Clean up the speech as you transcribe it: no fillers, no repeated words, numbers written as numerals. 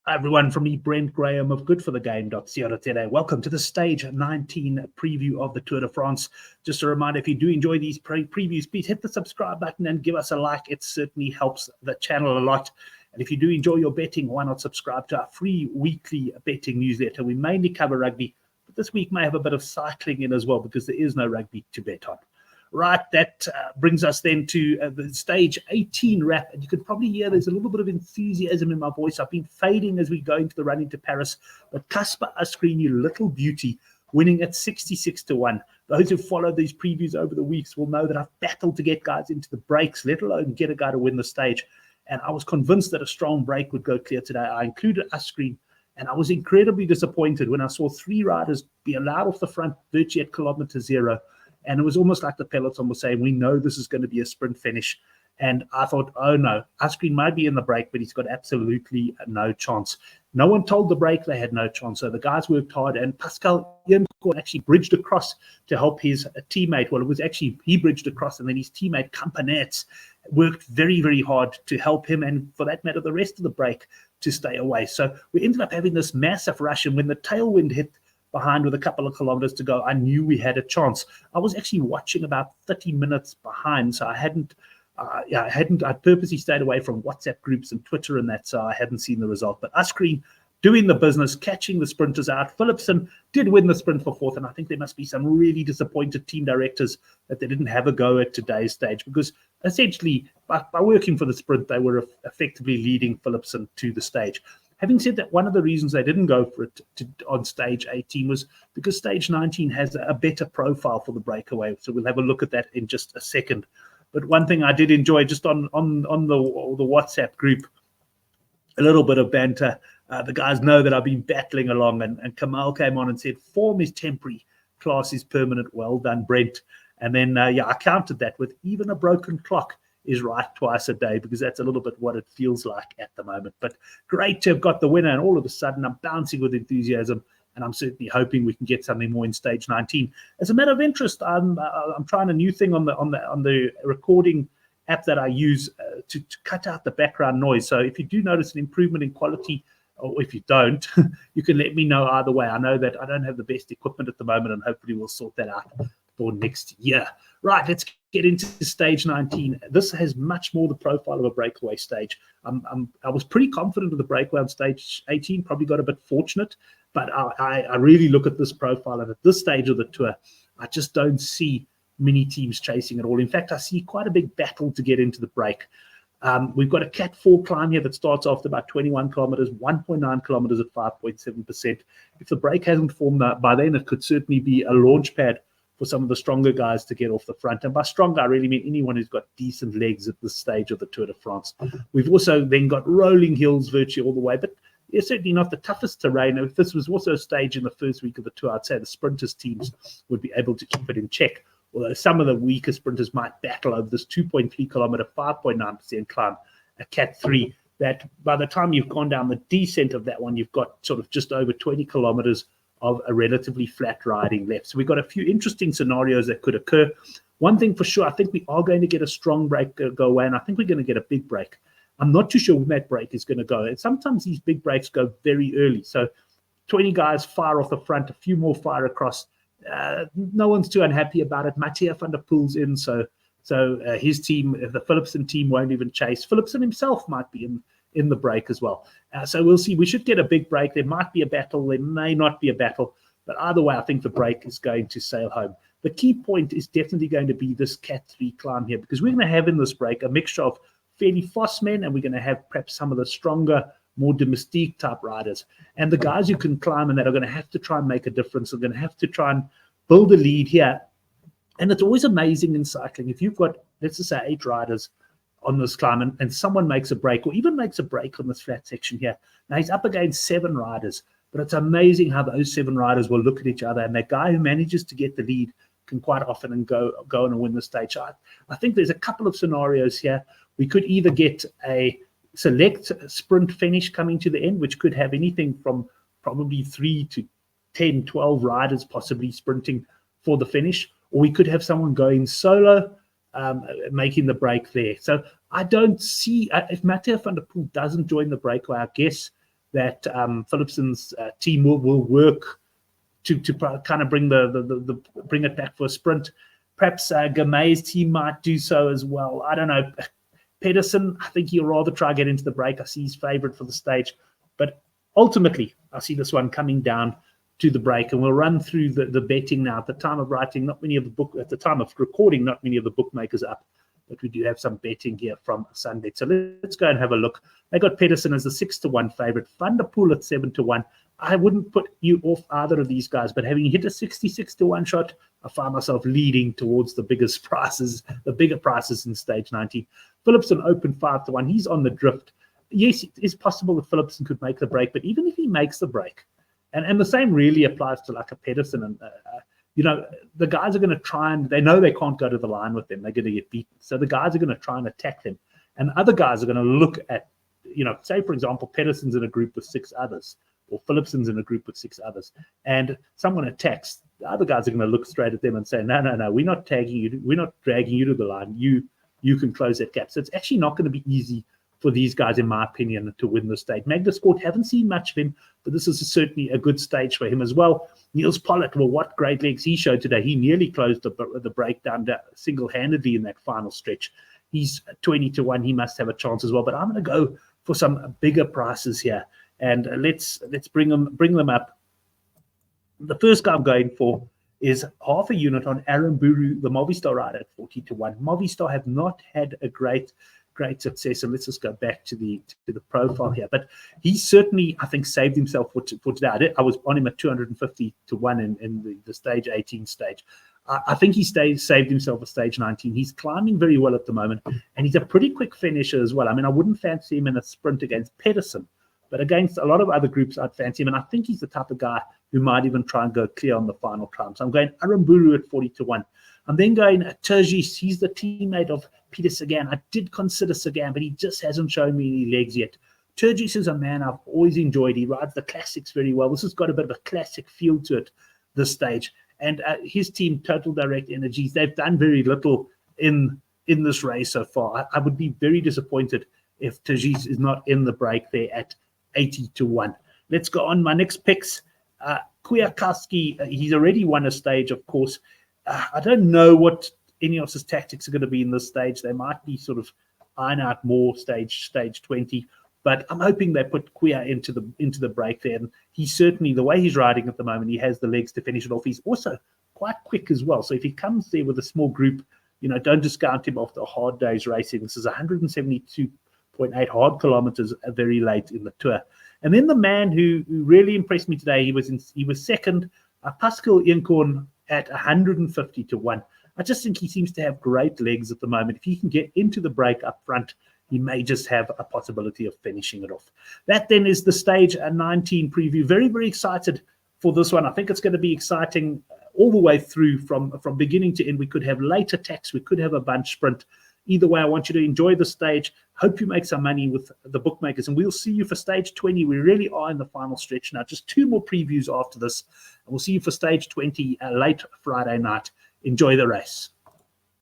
Hi everyone, from me, Brent Graham of goodforthegame.co.za. Welcome to the Stage 19 preview of the Tour de France. Just a reminder, if you do enjoy these previews, please hit the subscribe button and give us a like. It certainly helps the channel a lot. And if you do enjoy your betting, why not subscribe to our free weekly betting newsletter? We mainly cover rugby, but this week may have a bit of cycling in as well because there is no rugby to bet on. Right, that brings us then to the Stage 18 wrap. And you can probably hear there's a little bit of enthusiasm in my voice. I've been fading as we go into the run into Paris. But Casper Asgreen, you little beauty, winning at 66-1. Those who followed these previews over the weeks will know that I've battled to get guys into the breaks, let alone get a guy to win the stage. And I was convinced that a strong break would go clear today. I included Asgreen, and I was incredibly disappointed when I saw three riders be allowed off the front virtually at kilometer zero. And it was almost like the peloton was saying, we know this is going to be a sprint finish. And I thought, oh no, Asgreen might be in the break, but he's got absolutely no chance. No one told the break they had no chance. So the guys worked hard, and Pascal Iancourt actually bridged across to help his teammate. Well, it was actually, he bridged across, and then his teammate Campanets worked very, very hard to help him, and for that matter, the rest of the break to stay away. So we ended up having this massive rush, and when the tailwind hit behind with a couple of kilometers to go, I knew we had a chance. I was actually watching about 30 minutes behind, so I purposely stayed away from WhatsApp groups and Twitter and that, so I hadn't seen the result. But Asgreen doing the business, catching the sprinters out. Philipsen did win the sprint for fourth, and I think there must be some really disappointed team directors that they didn't have a go at today's stage, because essentially by working for the sprint, they were effectively leading Philipsen to the stage. Having said that, one of the reasons they didn't go for it on Stage 18 was because Stage 19 has a better profile for the breakaway. So we'll have a look at that in just a second. But one thing I did enjoy just on the WhatsApp group, a little bit of banter. The guys know that I've been battling along, and Kamal came on and said, form is temporary, class is permanent. Well done, Brent. And then, I countered that with even a broken clock is right twice a day, because that's a little bit what it feels like at the moment. But great to have got the winner, and all of a sudden I'm bouncing with enthusiasm, and I'm certainly hoping we can get something more in Stage 19. As a matter of interest, I'm trying a new thing on the recording app that I use to cut out the background noise. So if you do notice an improvement in quality, or if you don't, you can let me know either way. I know that I don't have the best equipment at the moment, and hopefully we'll sort that out for next year. Right, let's get into Stage 19. This has much more the profile of a breakaway stage. I was pretty confident of the breakaway on Stage 18, probably got a bit fortunate, but I really look at this profile, and at this stage of the tour, I just don't see many teams chasing it all. In fact, I see quite a big battle to get into the break. We've got a Cat 4 climb here that starts off about 21 kilometers, 1.9 kilometers at 5.7%. If the break hasn't formed by then, it could certainly be a launch pad for some of the stronger guys to get off the front. And by stronger, I really mean anyone who's got decent legs at this stage of the Tour de France. We've also then got rolling hills virtually all the way, but it's certainly not the toughest terrain. If this was also a stage in the first week of the tour, I'd say the sprinters teams would be able to keep it in check, although some of the weaker sprinters might battle over this 2.3 kilometer, 5.9% climb, a Cat 3, that by the time you've gone down the descent of that one, you've got sort of just over 20 kilometers of a relatively flat riding left. So we've got a few interesting scenarios that could occur. One thing for sure, I think we are going to get a strong break go away, and I think we're going to get a big break. I'm not too sure when that break is going to go. And sometimes these big breaks go very early. So 20 guys fire off the front, a few more fire across. No one's too unhappy about it. Mattia van der Poel's in, so his team, the Philipsen team, won't even chase. Philipsen himself might be in the break as well. So we'll see. We should get a big break. There might be a battle. There may not be a battle. But either way, I think the break is going to sail home. The key point is definitely going to be this Cat 3 climb here, because we're going to have in this break a mixture of fairly fast men, and we're going to have perhaps some of the stronger, more domestique type riders. And the guys who can climb in that are going to have to try and make a difference. They're going to have to try and build a lead here. And it's always amazing in cycling. If you've got, let's just say, 8 riders on this climb, and someone makes a break, or even makes a break on this flat section here. Now he's up against 7 riders, but it's amazing how those 7 riders will look at each other, and that guy who manages to get the lead can quite often go on and win the stage. I think there's a couple of scenarios here. We could either get a select sprint finish coming to the end, which could have anything from probably 3 to 10, 12 riders possibly sprinting for the finish, or we could have someone going solo, making the break there. So I don't see, if Mattia van der Poel doesn't join the breakaway, I guess that Philipson's team will work to kind of bring bring it back for a sprint. Perhaps Gamay's team might do so as well. I don't know. Pedersen, I think he'll rather try to get into the break. I see he's favourite for the stage. But ultimately, I see this one coming down to the break, and we'll run through the betting now. At the time of writing, at the time of recording, not many of the bookmakers are up, but we do have some betting here from Sunday. So let's go and have a look. They got Pedersen as the 6-1 favourite, Van der Poel at 7-1. I wouldn't put you off either of these guys, but having hit a 66-1 shot, I find myself leading towards the biggest prices, the bigger prices in stage 19. Philipsen open 5-1. He's on the drift. Yes, it is possible that Philipsen could make the break, but even if he makes the break, and the same really applies to like a Pedersen, and the guys are going to try, and they know they can't go to the line with them. They're going to get beaten. So the guys are going to try and attack them, and other guys are going to look at, say for example, Pedersen's in a group with 6 others, or Philipsen's in a group with 6 others, and someone attacks. The other guys are going to look straight at them and say, no, we're not tagging you. We're not dragging you to the line. You can close that gap. So it's actually not going to be easy for these guys, in my opinion, to win the stage. Magnus Cort, haven't seen much of him, but this is certainly a good stage for him as well. Niels Pollitt, well, what great legs he showed today. He nearly closed the breakdown single-handedly in that final stretch. He's 20-1. He must have a chance as well. But I'm going to go for some bigger prices here, and let's bring them up. The first guy I'm going for is half a unit on Aaron Buru, the Movistar rider, at 40-1. Movistar have not had a great success, and let's just go back to the profile here. But he certainly, I think, saved himself for today. I was on him at 250-1 in the stage 18 stage. I think he saved himself for stage 19. He's climbing very well at the moment, and he's a pretty quick finisher as well. I mean, I wouldn't fancy him in a sprint against Pedersen, but against a lot of other groups, I'd fancy him, and I think he's the type of guy who might even try and go clear on the final climb. So I'm going Aramburu at 40-1. I'm then going Turgis. He's the teammate of Peter Sagan. I did consider Sagan, but he just hasn't shown me any legs yet. Turgis is a man I've always enjoyed. He rides the classics very well. This has got a bit of a classic feel to it, this stage. And his team, Total Direct Energies, they've done very little in this race so far. I would be very disappointed if Turgis is not in the break there at 80-1. Let's go on. My next picks. Kwiatkowski, he's already won a stage, of course. I don't know what Ineos's tactics are going to be in this stage. They might be sort of iron out more stage 20, but I'm hoping they put Kwia into the break there. And he's certainly, the way he's riding at the moment, he has the legs to finish it off. He's also quite quick as well. So if he comes there with a small group, don't discount him after a hard day's racing. This is 172.8 hard kilometers very late in the tour. And then the man who really impressed me today, he was second, Pascal Eenkorn at 150-1. I just think he seems to have great legs at the moment. If he can get into the break up front, he may just have a possibility of finishing it off. That then is the stage 19 preview. Very, very excited for this one. I think it's going to be exciting all the way through from beginning to end. We could have late attacks. We could have a bunch sprint. Either way, I want you to enjoy the stage. Hope you make some money with the bookmakers. And we'll see you for stage 20. We really are in the final stretch now. Just 2 more previews after this. And we'll see you for stage 20 late Friday night. Enjoy the race.